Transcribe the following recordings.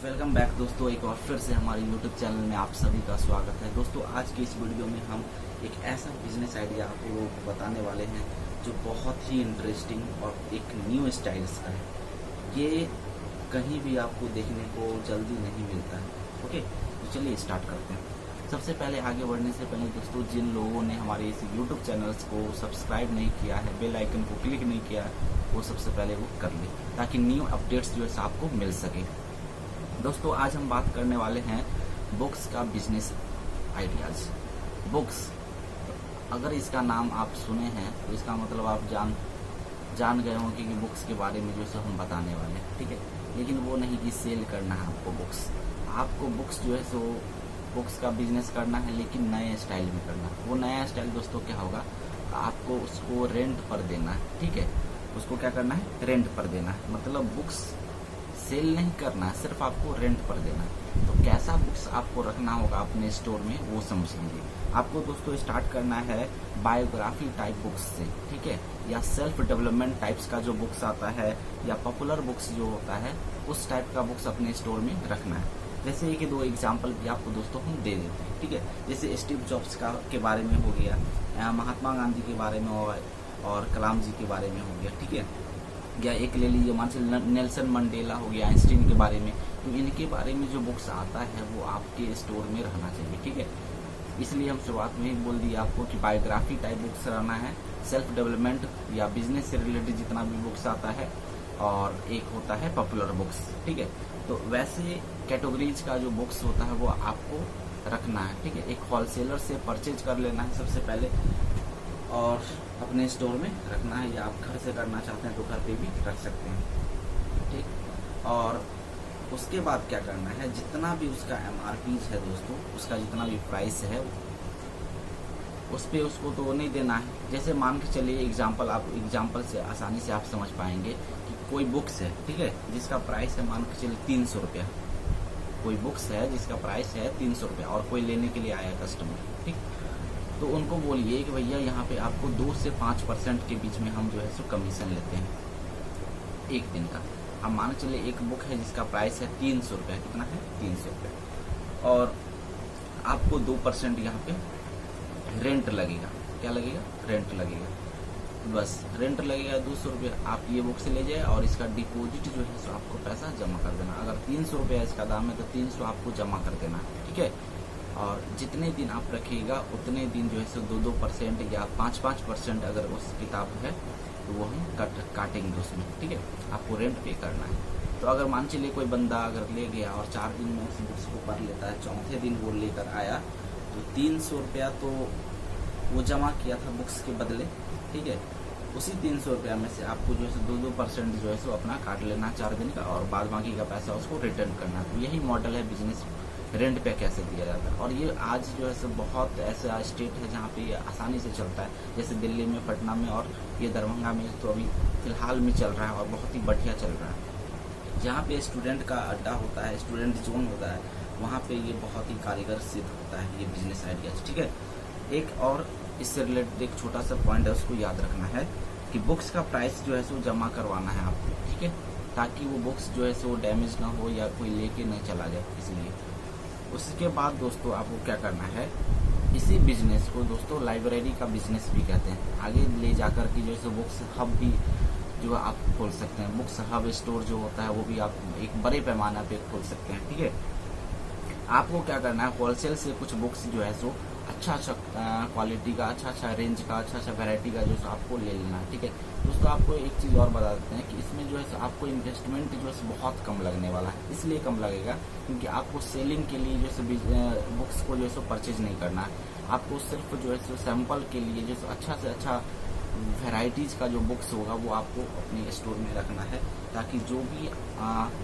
Welcome back दोस्तों, एक बार फिर से हमारे YouTube चैनल में आप सभी का स्वागत है। दोस्तों आज की इस वीडियो में हम एक ऐसा बिजनेस आइडिया आप लोगों को बताने वाले हैं जो बहुत ही इंटरेस्टिंग और एक न्यू स्टाइल्स का है। ये कहीं भी आपको देखने को जल्दी नहीं मिलता है। ओके, तो चलिए स्टार्ट करते हैं। सबसे पहले आगे बढ़ने से पहले दोस्तों, जिन लोगों ने हमारे इस YouTube चैनल्स को सब्सक्राइब नहीं किया है, बेल आइकन को क्लिक नहीं किया है, वो सबसे पहले वो कर ले ताकि न्यू अपडेट्स जो है आपको मिल सके। दोस्तों आज हम बात करने वाले हैं बुक्स का बिजनेस आइडियाज। बुक्स, अगर इसका नाम आप सुने हैं तो इसका मतलब आप जान गए होंगे कि बुक्स के बारे में जो है हम बताने वाले हैं, ठीक है। लेकिन वो नहीं कि सेल करना है आपको बुक्स। आपको बुक्स जो है सो बुक्स का बिजनेस करना है, लेकिन नए स्टाइल में करना है। वो नया स्टाइल दोस्तों क्या होगा, आपको उसको रेंट पर देना है, ठीक है। उसको क्या करना है, रेंट पर देना है। मतलब बुक्स सेल नहीं करना है, सिर्फ आपको रेंट पर देना है। तो कैसा बुक्स आपको रखना होगा अपने स्टोर में वो समझ लीजिए। आपको दोस्तों स्टार्ट करना है बायोग्राफी टाइप बुक्स से, ठीक है, या सेल्फ डेवलपमेंट टाइप्स का जो बुक्स आता है, या पॉपुलर बुक्स जो होता है उस टाइप का बुक्स अपने स्टोर में रखना है। जैसे कि दो एग्जाम्पल भी आपको दोस्तों हम दे देते हैं, ठीक है। जैसे स्टीव जॉब्स का के बारे में हो गया, महात्मा गांधी के बारे में और कलाम जी के बारे में हो गया, ठीक है। या एक ले लीजिए मान से नेल्सन मंडेला हो गया, आइंस्टीन के बारे में। तो इनके बारे में जो बुक्स आता है वो आपके स्टोर में रहना चाहिए, ठीक है। इसलिए हम शुरुआत में ही बोल दिए आपको कि बायोग्राफी टाइप बुक्स रहना है, सेल्फ डेवलपमेंट या बिजनेस से रिलेटेड जितना भी बुक्स आता है, और एक होता है पॉपुलर बुक्स, ठीक है। तो वैसे कैटेगरीज का जो बुक्स होता है वो आपको रखना है, ठीक है। एक होलसेलर से परचेज कर लेना है सबसे पहले और अपने स्टोर में रखना है, या आप घर से करना चाहते हैं तो घर पे भी रख सकते हैं, ठीक। और उसके बाद क्या करना है, जितना भी उसका MRP है दोस्तों, उसका जितना भी प्राइस है उस पे उसको तो नहीं देना है। जैसे मान के चलिए एग्जाम्पल से आसानी से आप समझ पाएंगे कि कोई बुक्स है, ठीक है, जिसका प्राइस है मान के चलिए 300 रुपया। कोई बुक्स है जिसका प्राइस है 300 रुपया और कोई लेने के लिए आया कस्टमर, ठीक। तो उनको बोलिए कि भैया यहाँ पे आपको 2 से 5% के बीच में हम जो है सो कमीशन लेते हैं एक दिन का। अब मान चलिए एक बुक है जिसका प्राइस है 300 रुपया। कितना है, 300 रुपया, और आपको 2% यहाँ पे रेंट लगेगा। क्या लगेगा, रेंट लगेगा। बस रेंट लगेगा 200 रुपया। आप ये बुक से ले जाए और इसका डिपॉजिट जो है सो आपको पैसा जमा कर देना। अगर 300 रुपया इसका दाम है तो 300 आपको जमा कर देना, ठीक है। और जितने दिन आप रखिएगा उतने दिन जो है सो 2% या 5% अगर उस किताब है तो वो हम काटेंगे उसमें, ठीक है। आपको रेंट पे करना है। तो अगर मान चलिए कोई बंदा अगर ले गया और 4 दिन में उस बुक्स को पढ़ लेता है, चौथे दिन वो लेकर आया, तो 300 रुपया तो वो जमा किया था बुक्स के बदले, ठीक है। उसी 300 रुपया में से आपको जो है सो 2% जो है सो अपना काट लेना 4 दिन का, और बाद बाकी का पैसा उसको रिटर्न करना। तो यही मॉडल है बिजनेस रेंट पे कैसे दिया जाता है। और ये आज जो है सो बहुत ऐसा स्टेट है जहाँ पे ये आसानी से चलता है, जैसे दिल्ली में, पटना में, और ये दरभंगा में तो अभी फिलहाल में चल रहा है और बहुत ही बढ़िया चल रहा है। जहाँ पे स्टूडेंट का अड्डा होता है, स्टूडेंट जोन होता है, वहाँ पे ये बहुत ही कारीगर सिद्ध होता है ये बिजनेस आइडियाज, ठीक है। एक और इससे रिलेटेड एक छोटा सा पॉइंट है, उसको याद रखना है कि बुक्स का प्राइस जो है सो जमा करवाना है आपको, ठीक है, ताकि वो बुक्स जो है सो डैमेज ना हो या कोई लेके नहीं चला जाए, इसलिए। उसके बाद दोस्तों आपको क्या करना है, इसी बिजनेस को दोस्तों लाइब्रेरी का बिजनेस भी कहते हैं। आगे ले जाकर के जो है बुक्स हब भी जो आप खोल सकते हैं। बुक्स हब स्टोर जो होता है वो भी आप एक बड़े पैमाने पे खोल सकते हैं, ठीक है। आपको क्या करना है, होलसेल से कुछ बुक्स जो है सो अच्छा क्वालिटी का, अच्छा रेंज का, अच्छा वैरायटी का जो है आपको ले लेना है, ठीक है। दोस्तों आपको एक चीज़ और बता देते हैं कि इसमें जो है आपको इन्वेस्टमेंट जो है बहुत कम लगने वाला है। इसलिए कम लगेगा क्योंकि आपको सेलिंग के लिए जो है बुक्स को जो है परचेज नहीं करना है। आपको सिर्फ जो है सैंपल के लिए जो अच्छा से अच्छा वैरायटीज़ का जो बुक्स होगा वो आपको अपने स्टोर में रखना है, ताकि जो भी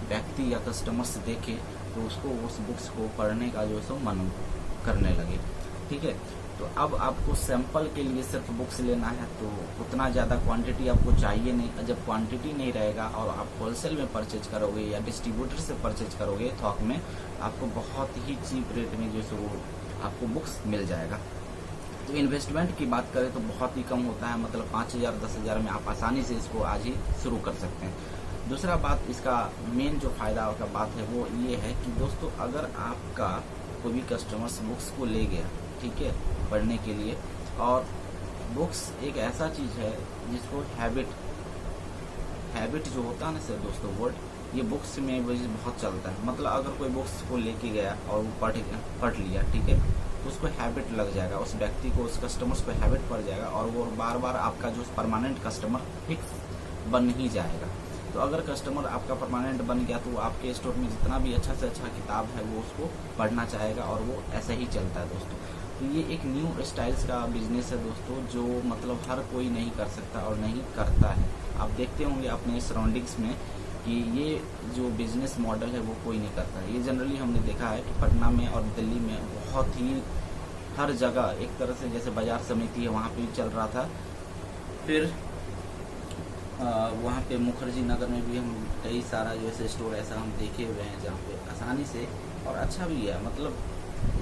व्यक्ति या कस्टमर्स देखे तो उसको उस बुक्स को पढ़ने का जो है मन करने लगे, ठीक है। तो अब आपको सैंपल के लिए सिर्फ बुक्स लेना है, तो उतना ज़्यादा क्वांटिटी आपको चाहिए नहीं। जब क्वांटिटी नहीं रहेगा और आप होलसेल में परचेज करोगे या डिस्ट्रीब्यूटर से परचेज करोगे थोक में, आपको बहुत ही चीप रेट में जो है वो आपको बुक्स मिल जाएगा। तो इन्वेस्टमेंट की बात करें तो बहुत ही कम होता है, मतलब 5,000 10,000 में आप आसानी से इसको आज ही शुरू कर सकते हैं। दूसरा बात, इसका मेन जो फ़ायदा का बात है वो ये है कि दोस्तों अगर आपका कोई भी कस्टमर्स बुक्स को ले गया, ठीक है, पढ़ने के लिए, और बुक्स एक ऐसा चीज़ है जिसको हैबिट जो होता है ना सर दोस्तों, वर्ड, ये बुक्स में बहुत चलता है। मतलब अगर कोई बुक्स को लेके गया और वो पढ़ लिया, ठीक है, तो उसको हैबिट लग जाएगा, उस व्यक्ति को, उस कस्टमर्स को हैबिट पड़ जाएगा, और वो बार बार आपका जो परमानेंट कस्टमर फिक्स बन ही जाएगा। तो अगर कस्टमर आपका परमानेंट बन गया तो वो आपके स्टोर में जितना भी अच्छा से अच्छा किताब है वो उसको पढ़ना चाहेगा, और वो ऐसा ही चलता है दोस्तों। तो ये एक न्यू स्टाइल्स का बिजनेस है दोस्तों, जो मतलब हर कोई नहीं कर सकता और नहीं करता है। आप देखते होंगे अपने सराउंडिंग्स में कि ये जो बिजनेस मॉडल है वो कोई नहीं करता है। ये जनरली हमने देखा है कि पटना में और दिल्ली में बहुत ही हर जगह एक तरह से, जैसे बाजार समिति है वहाँ पे भी चल रहा था, फिर वहाँ पे मुखर्जी नगर में भी हम कई सारा जो है स्टोर ऐसा हम देखे हुए हैं जहाँ पे आसानी से, और अच्छा भी है, मतलब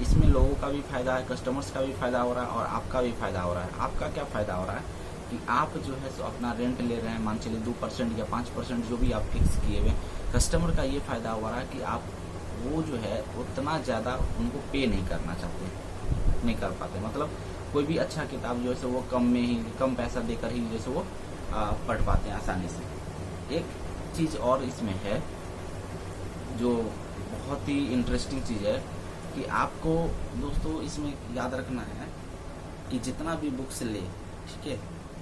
इसमें लोगों का भी फ़ायदा है, कस्टमर्स का भी फ़ायदा हो रहा है, और आपका भी फ़ायदा हो रहा है। आपका क्या फ़ायदा हो रहा है कि आप जो है सो अपना रेंट ले रहे हैं, मान चलिए 2% या 5% जो भी आप फिक्स किए हुए, कस्टमर का ये फ़ायदा हो रहा है कि आप वो जो है उतना ज़्यादा उनको पे नहीं करना चाहते, नहीं कर पाते। मतलब कोई भी अच्छा किताब जो है सो वो कम पैसा देकर ही जैसे वो पढ़ पाते हैं आसानी से। एक चीज़ और इसमें है जो बहुत ही इंटरेस्टिंग चीज़ है कि आपको दोस्तों इसमें याद रखना है कि जितना भी बुक्स ले, ठीक है,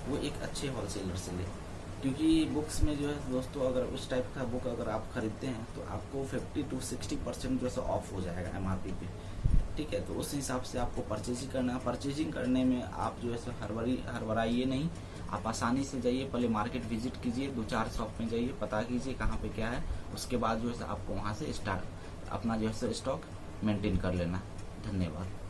वो एक अच्छे होलसेलर से ले, क्योंकि बुक्स में जो है दोस्तों अगर उस टाइप का बुक अगर आप खरीदते हैं तो आपको 50 to 60% जो है ऑफ हो जाएगा MRP पे, ठीक है। तो उस हिसाब से आपको परचेजिंग करना है। परचेजिंग करने में आप जो है हड़बड़ाइए नहीं, आप आसानी से जाइए, पहले मार्केट विजिट कीजिए, 2-4 शॉप में जाइए, पता कीजिए कहाँ पे क्या है, उसके बाद जो है आपको वहाँ से स्टार्ट अपना जो है स्टॉक मेंटेन कर लेना। धन्यवाद।